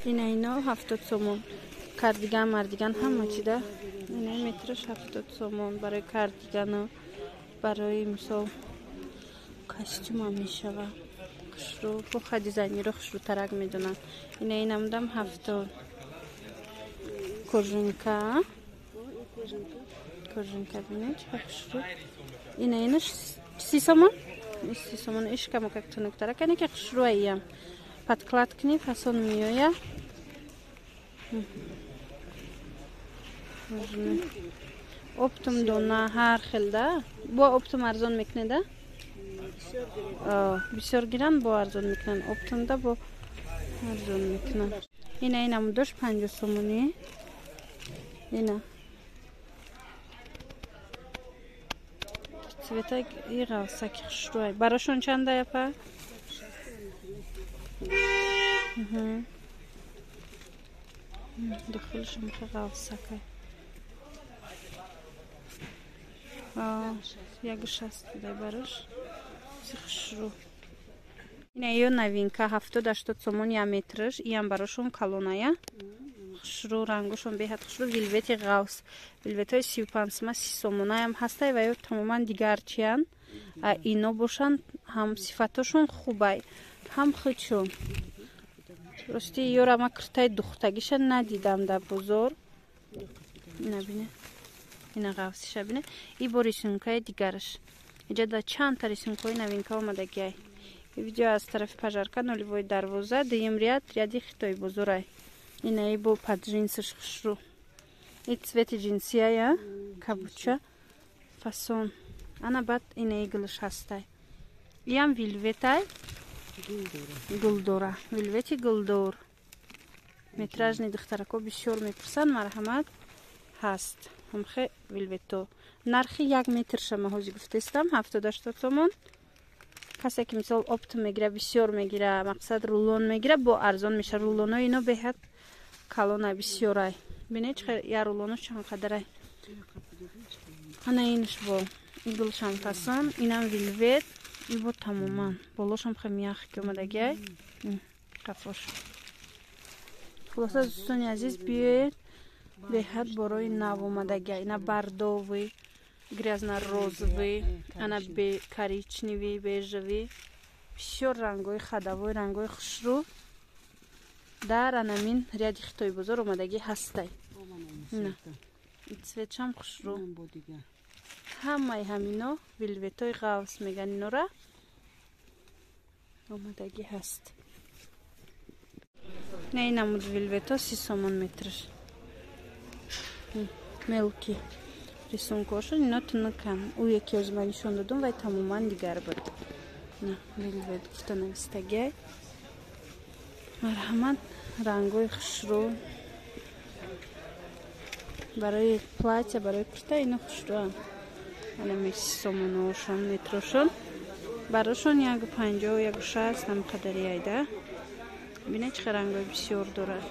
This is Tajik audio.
اینا 70 سومون. کاردیگان مردیگان همه چی ده. اینا مترش 70 سومون برای کاردیگان و برای مثال کاستوم هم میشه. خشرو خود دیزاینی رو خشرو ترک میدونن. اینا هم 70. کورژینکا. کورژینکا بینید خشرو. اینا 30 سومون. 30 سومون ایش کم که تونک ترک کنی که خشرو ایم. Подкладкни фасон миёя. Оптом дона ҳар хел да. Бо оптом арзон мекунед да? Бисёр гиранд бо арзон мекунанд. Оптомда бо арзон мекунанд. Ина мудош 50 сомони. Ина. Цвета ира саки хшруай. Барашон чанда япа? دخلش مخه سکه یکش هست ده برش سخشرو اینه یو نوینکه 70-80 سومون یا مترش این براشون کلونایه خشرو رنگشون بهت خشرو ویلوتی غوص ویلوت های 35 سومونه هم هسته و یو تماما دیگر چیان اینو باشن هم صفتاشون خوبه هم خودشون راستی یورا ما کرتای دختگیش ندیدم در بزرگ نبینه اینا غوصیش بینه ای با ریسونکای دیگرش اینجا دا چند تا ریسونکای نوینکا اومده گیه ویدیو از طرف پجارکا نولیوی دروازه دیم ریادی خیتای بزرگه اینا ای با پد جینسش خشرو ای цвет جینسیه یا کبوچه فاسون انا بعد اینا ای گلش هسته یم ویلویتای گلدوره ویلوتی گلدور متراژنی دخترکو بسیار میپرسن مرحمت هست همخه ویلوتو نرخی 1 متر شما هوزی گفته استم 70-80 سومون کسی که مثال اپت میگیره بسیار میگیره مقصد رولون میگیره با ارزان میشه رولونو اینو بهت کلونه بسیاره بینید یا رولونو چند قدره انا اینش با گلشان فاسون اینم ویلوت ای بود تماما بالاشم خیلی میخ که اومده گه قفاش خلاصه دوستانی عزیز بیاید به حد برای نو اومده گه اینا بردوی گریزنا روزوی انا به کریچنیوی بیجوی بسیار رنگوی خداوی رنگوی خشرو در انامین ریادی خطای بزرگ اومده گه هسته نه цвет هم خشرو همه همینا ویلوتای غوص میگن اینو را اومدگی هست نه این نمود ویلوتا 30 سومون مترش ملکی ریسونکاشون اینا تنکن او یکی از منیشون دادم و تماما دیگر بود نه ویلوت گفته نوستگی مرحمت رنگوی خشرو برای پلاتیا برای کرتا اینا خشرو هم الان 30 سومونشون مترشون براشون یک 50 و یک 60 هم قدری ایده بینه چه رنگای بسیار داره